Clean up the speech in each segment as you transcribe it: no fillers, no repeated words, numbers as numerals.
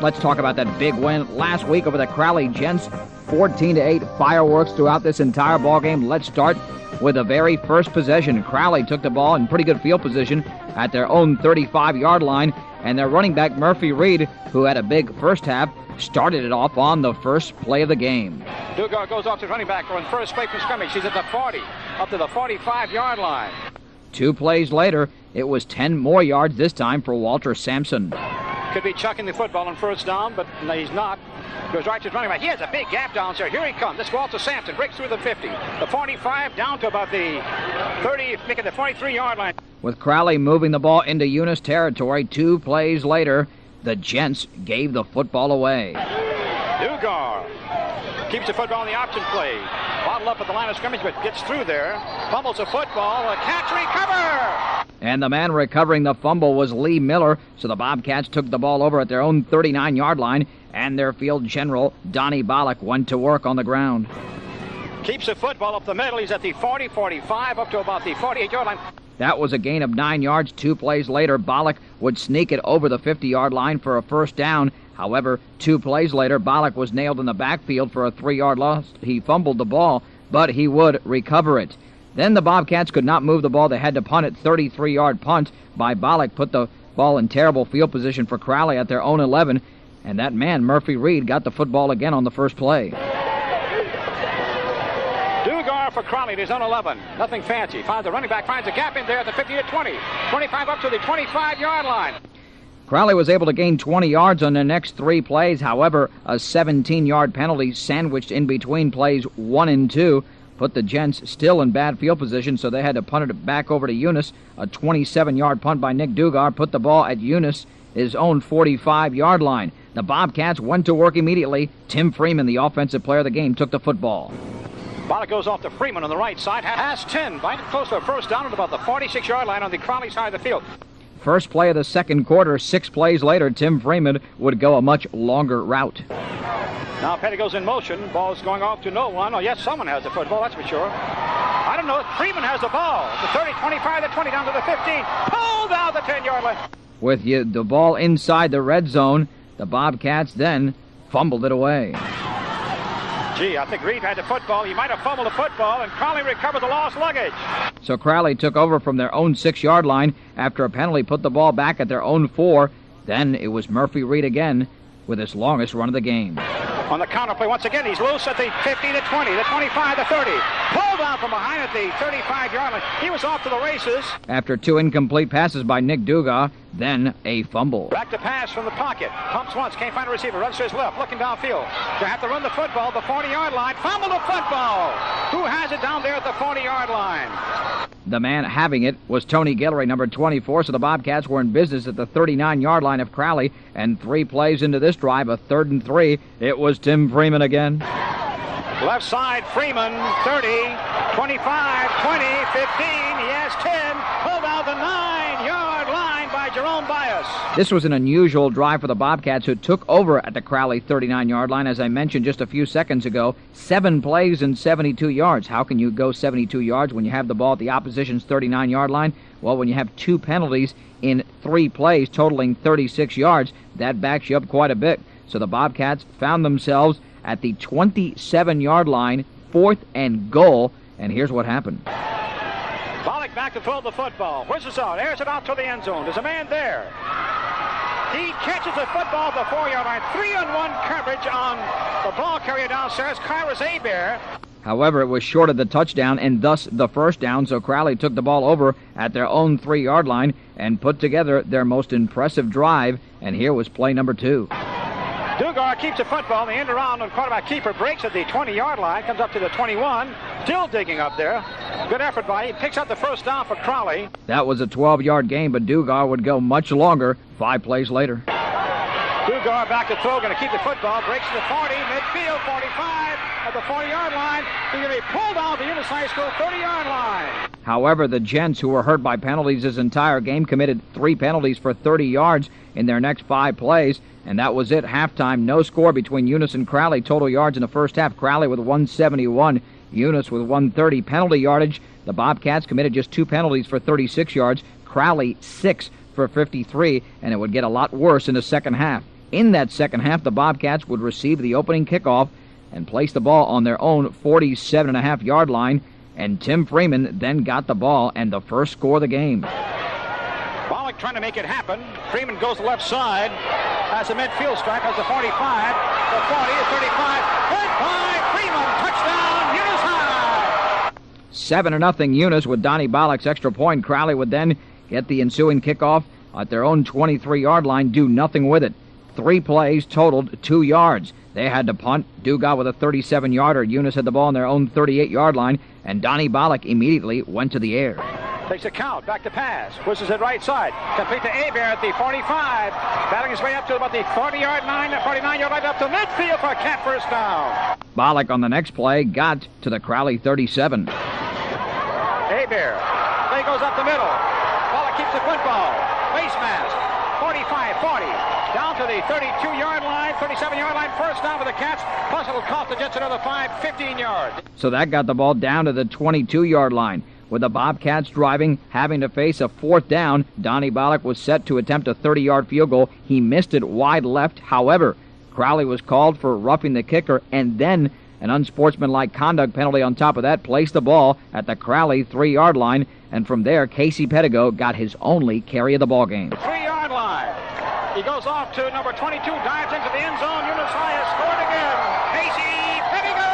Let's talk about that big win last week over the Crowley Gents. 14-8 fireworks throughout this entire ball game. Let's start with the very first possession. Crowley took the ball in pretty good field position at their own 35-yard line, and their running back Murphy Reed, who had a big first half, started it off on the first play of the game. Dugar goes off to running back on first play from scrimmage. She's at the 40, up to the 45-yard line. 2 plays later, it was 10 more yards this time for Walter Sampson. Could be chucking the football on first down, but he's not. Goes right to his running back. He has a big gap down there. Here he comes. This Walter Sampson breaks through the 50, the 45, down to about the 30, making the 43-yard line. With Crowley moving the ball into Eunice territory, 2 plays later, the Gents gave the football away. Dugar keeps the football in the option play. Bottled up at the line of scrimmage, but gets through there. Fumbles the football. A catch, recover! And the man recovering the fumble was Lee Miller, so the Bobcats took the ball over at their own 39-yard line, and their field general, Donnie Bollock, went to work on the ground. Keeps the football up the middle. He's at the 40, 45, up to about the 48-yard line. That was a gain of 9 yards. 2 plays later, Bollock would sneak it over the 50-yard line for a first down. However, 2 plays later, Bollock was nailed in the backfield for a 3-yard loss. He fumbled the ball, but he would recover it. Then the Bobcats could not move the ball. They had to punt it. 33-yard punt by Bollock put the ball in terrible field position for Crowley at their own 11. And that man, Murphy Reed, got the football again on the first play. Dugar for Crowley at his own 11. Nothing fancy. Finds the running back, finds a gap in there at the 50 to 20. 25 up to the 25-yard line. Crowley was able to gain 20 yards on the next 3 plays. However, a 17-yard penalty sandwiched in between plays 1 and 2 put the Gents still in bad field position, so they had to punt it back over to Eunice. A 27-yard punt by Nick Dugar put the ball at Eunice, his own 45-yard line. The Bobcats went to work immediately. Tim Freeman, the offensive player of the game, took the football. Bollock goes off to Freeman on the right side. Has 10. Bind it close to a first down at about the 46-yard line on the Crowley side of the field. First play of the second quarter, 6 plays later, Tim Freeman would go a much longer route. Now Petty goes in motion. Ball's going off to no one. Oh, yes, someone has the football, that's for sure. I don't know. Freeman has the ball. The 30, 25, the 20, down to the 15. Pulled out the 10-yard line. With the ball inside the red zone, the Bobcats then fumbled it away. Gee, I think Reed had the football. He might have fumbled the football, and Crowley recovered the lost luggage. So Crowley took over from their own 6-yard line after a penalty put the ball back at their own 4. Then it was Murphy Reed again with his longest run of the game. On the counterplay, once again, he's loose at the 50, the 20, the 25, the 30. Pulled down from behind at the 35-yard line. He was off to the races. After 2 incomplete passes by Nick Dugar, then a fumble. Back to pass from the pocket. Pumps once, can't find a receiver. Runs to his left, looking downfield. They have to run the football, the 40-yard line. Fumble the football. Who has it down there at the 40-yard line? The man having it was Tony Guillory, number 24, so the Bobcats were in business at the 39-yard line of Crowley, and 3 plays into this drive, a 3rd and 3, it was Tim Freeman again. Left side, Freeman, 30, 25, 20, 15, he has 10, pulled out the 9-yard line by Jerome Bias. This was an unusual drive for the Bobcats, who took over at the Crowley 39-yard line, as I mentioned just a few seconds ago. 7 plays and 72 yards. How can you go 72 yards when you have the ball at the opposition's 39-yard line? Well, when you have 2 penalties in 3 plays totaling 36 yards, that backs you up quite a bit. So the Bobcats found themselves at the 27-yard line, 4th and goal, and here's what happened. Bollock back to throw the football. Whistles out, airs it out to the end zone. There's a man there. He catches the football at the 4-yard line. 3-on-1 coverage on the ball carrier downstairs, Kyrus Hebert. However, it was short of the touchdown and thus the first down, so Crowley took the ball over at their own 3-yard line and put together their most impressive drive, and here was play number 2. Dugar keeps the football. The end around and quarterback keeper breaks at the 20-yard line, comes up to the 21, still digging up there. Good effort by him. Picks up the first down for Crowley. That was a 12-yard gain, but Dugar would go much longer 5 plays later. Dugar back to throw, going to keep the football, breaks to the 40, midfield, 45, at the 40-yard line. He's going to be pulled out the Eunice High School 30-yard line. However, the Gents, who were hurt by penalties this entire game, committed 3 penalties for 30 yards in their next 5 plays, and that was it. Halftime, no score between Eunice and Crowley. Total yards in the first half, Crowley with 171, Eunice with 130. Penalty yardage, the Bobcats committed just 2 penalties for 36 yards, Crowley 6 for 53, and it would get a lot worse in the second half. In that second half, the Bobcats would receive the opening kickoff and place the ball on their own 47.5-yard line, and Tim Freeman then got the ball and the first score of the game. Bollock trying to make it happen. Freeman goes to the left side, has a midfield stripe, has the 45, the 40, the 35. Goodbye, Freeman, touchdown, Eunice High. 7-0 Eunice with Donnie Bollock's extra point. Crowley would then get the ensuing kickoff at their own 23-yard line, do nothing with it. 3 plays totaled 2 yards. They had to punt. Dugas with a 37-yarder. Eunice had the ball on their own 38-yard line, and Donnie Bollock immediately went to the air. Takes a count, back to pass, pushes it right side, complete to Hebert at the 45, battling his way up to about the 40-yard line, the 49-yard line up to midfield for a camp first down. Bollock on the next play got to the Crowley 37. Hebert, then he goes up the middle. Bollock keeps the football, face mask, 45, 40, down to the 32-yard line, 37-yard line, first down for the Cats, plus it'll cost the Jets another 15 yards. So that got the ball down to the 22-yard line. With the Bobcats driving, having to face a fourth down, Donnie Bollock was set to attempt a 30-yard field goal. He missed it wide left. However, Crowley was called for roughing the kicker, and then an unsportsmanlike conduct penalty on top of that placed the ball at the Crowley 3-yard line, and from there, Casey Pettigo got his only carry of the ball game. 3-yard line. He goes off to number 22, dives into the end zone. Eunice High has scored again. Casey Pettigo!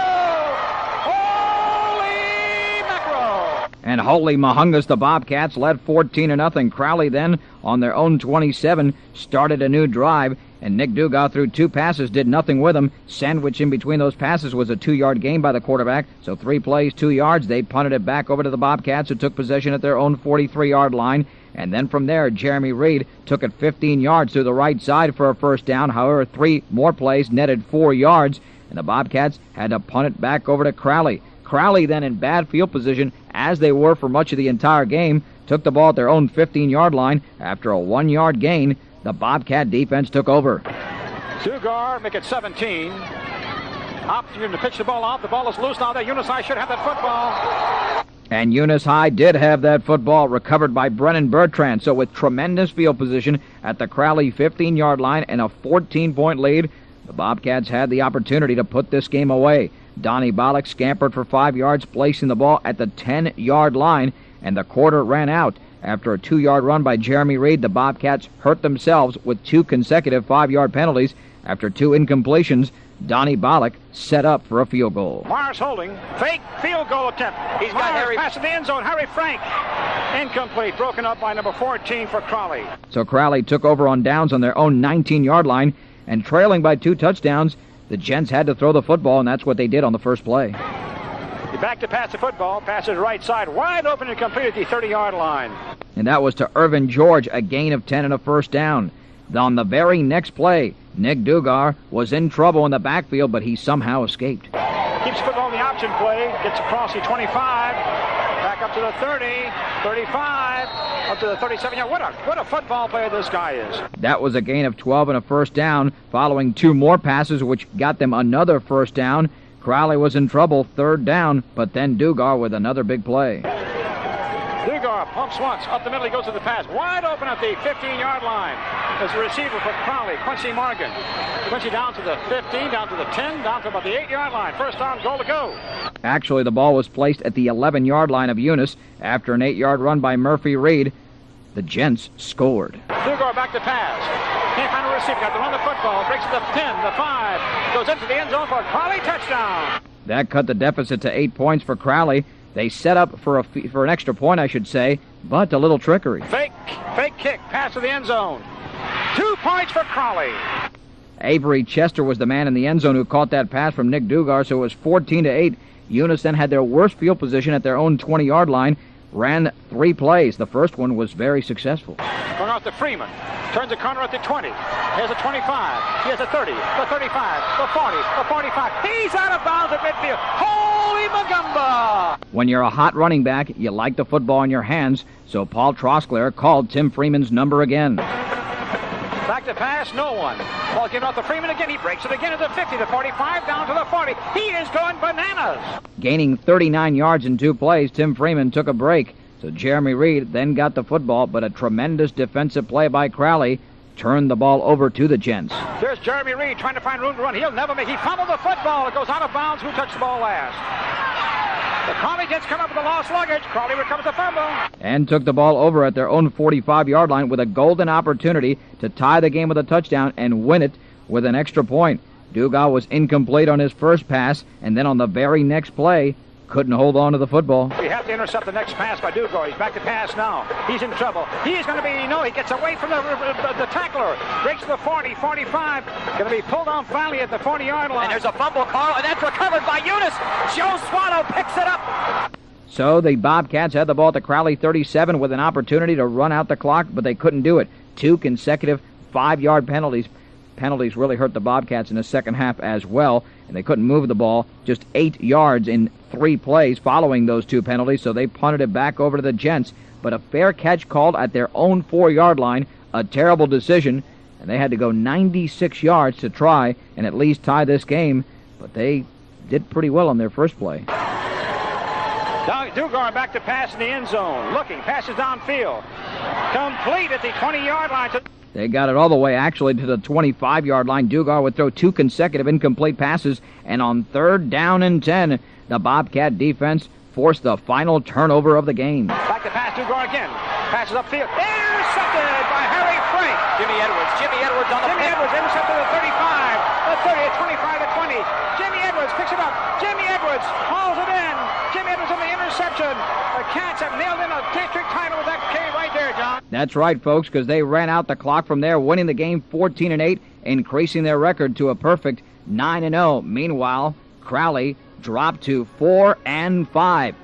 Holy mackerel! And holy mahungus, the Bobcats led 14-0. Crowley then, on their own 27, started a new drive, and Nick Dugas threw 2 passes, did nothing with them. Sandwiched in between those passes was a 2-yard gain by the quarterback, so 3 plays, 2 yards. They punted it back over to the Bobcats, who took possession at their own 43-yard line. And then from there, Jeremy Reed took it 15 yards to the right side for a first down. However, 3 more plays netted 4 yards, and the Bobcats had to punt it back over to Crowley. Crowley then in bad field position, as they were for much of the entire game, took the ball at their own 15-yard line. After a 1-yard gain, the Bobcat defense took over. Dugas make it 17. Opportunity to pitch the ball out. The ball is loose now. There, Eunice High should have that football. And Eunice High did have that football, recovered by Brennan Beltran. So with tremendous field position at the Crowley 15-yard line and a 14-point lead, the Bobcats had the opportunity to put this game away. Donnie Bollock scampered for 5 yards, placing the ball at the 10-yard line, and the quarter ran out. After a 2-yard run by Jeremy Reed, the Bobcats hurt themselves with 2 consecutive 5-yard penalties. After 2 incompletions, Donnie Bollock set up for a field goal. Mars holding, fake field goal attempt. He's got Harry pass in the end zone. Harry Frank, incomplete, broken up by number 14 for Crowley. So Crowley took over on downs on their own 19-yard line, and trailing by 2 touchdowns, the Gents had to throw the football, and that's what they did on the first play. Back to pass the football, passes right side, wide open and complete at the 30-yard line. And that was to Irvin George, a gain of 10 and a first down. On the very next play, Nick Dugas was in trouble in the backfield, but he somehow escaped. Keeps football in the option play, gets across the 25, back up to the 30, 35, up to the 37-yard. What a football player this guy is. That was a gain of 12 and a first down, following 2 more passes, which got them another first down. Crowley was in trouble, 3rd down, but then Dugas with another big play. Dugas pumps once, up the middle, he goes to the pass, wide open at the 15-yard line. As a receiver for Crowley, Quincy Morgan. Quincy down to the 15, down to the 10, down to about the 8-yard line. First down, goal to go. Actually, the ball was placed at the 11-yard line of Eunice. After an 8-yard run by Murphy Reed, the Gents scored. Dugas back to pass. Can't find a receiver. Got to run the football. Breaks to the 10, the 5. Goes into the end zone for a Crowley touchdown. That cut the deficit to 8 points for Crowley. They set up for an extra point, I should say, but a little trickery. Fake kick, pass to the end zone. 2 points for Crowley. Avery Chester was the man in the end zone who caught that pass from Nick Dugas, so it was 14-8. Eunice then had their worst field position at their own 20-yard line, ran 3 plays. The first one was very successful. Going out to Freeman. Turns the corner at the 20. He has a 25. He has a 30. The 35. The 40. The 45. He's out of bounds at midfield. Holy Magumba! When you're a hot running back, you like the football in your hands, so Paul Trosclair called Tim Freeman's number again. Back to pass, no one. Ball given out to Freeman again. He breaks it again at the 50, the 45, down to the 40. He is going bananas. Gaining 39 yards in 2 plays, Tim Freeman took a break. So Jeremy Reed then got the football, but a tremendous defensive play by Crowley turned the ball over to the Gents. There's Jeremy Reed trying to find room to run. He'll never make. He fumbled the football. It goes out of bounds. Who touched the ball last? The Crowley Gents come up with the lost luggage. Crowley recovers the fumble. And took the ball over at their own 45-yard line with a golden opportunity to tie the game with a touchdown and win it with an extra point. Dugas was incomplete on his first pass, and then on the very next play, couldn't hold on to the football. We have to intercept the next pass by Dugas. He's back to pass now. He's in trouble. He's going to be, no, he gets away from the tackler. Breaks to the 40, 45. Going to be pulled down finally at the 40-yard line. And there's a fumble, Carl, and that's recovered by Eunice. Joe Swallow picks it up. So the Bobcats had the ball at the Crowley 37 with an opportunity to run out the clock, but they couldn't do it. 2 consecutive 5-yard penalties. Penalties really hurt the Bobcats in the second half as well, and they couldn't move the ball. Just 8 yards in 3 plays following those 2 penalties, so they punted it back over to the Gents. But a fair catch called at their own 4-yard line, a terrible decision, and they had to go 96 yards to try and at least tie this game, but they did pretty well on their first play. Dugas back to pass in the end zone. Looking, passes downfield. Complete at the 20-yard line. They got it all the way, actually, to the 25-yard line. Dugas would throw 2 consecutive incomplete passes, and on 3rd down and 10, the Bobcat defense forced the final turnover of the game. Back to pass, Dugas again. Passes upfield. Intercepted by Harry Frank. Jimmy Edwards on the Jimmy Edwards intercepted at 35, the 30, 25 to 20. Jimmy Edwards picks it up. Jimmy Edwards hauls it in. Jimmy Edwards on the interception. The Cats have nailed in a district title with that K right there, John. That's right, folks, because they ran out the clock from there, winning the game 14-8, increasing their record to a perfect 9-0. Meanwhile, Crowley dropped to 4-5.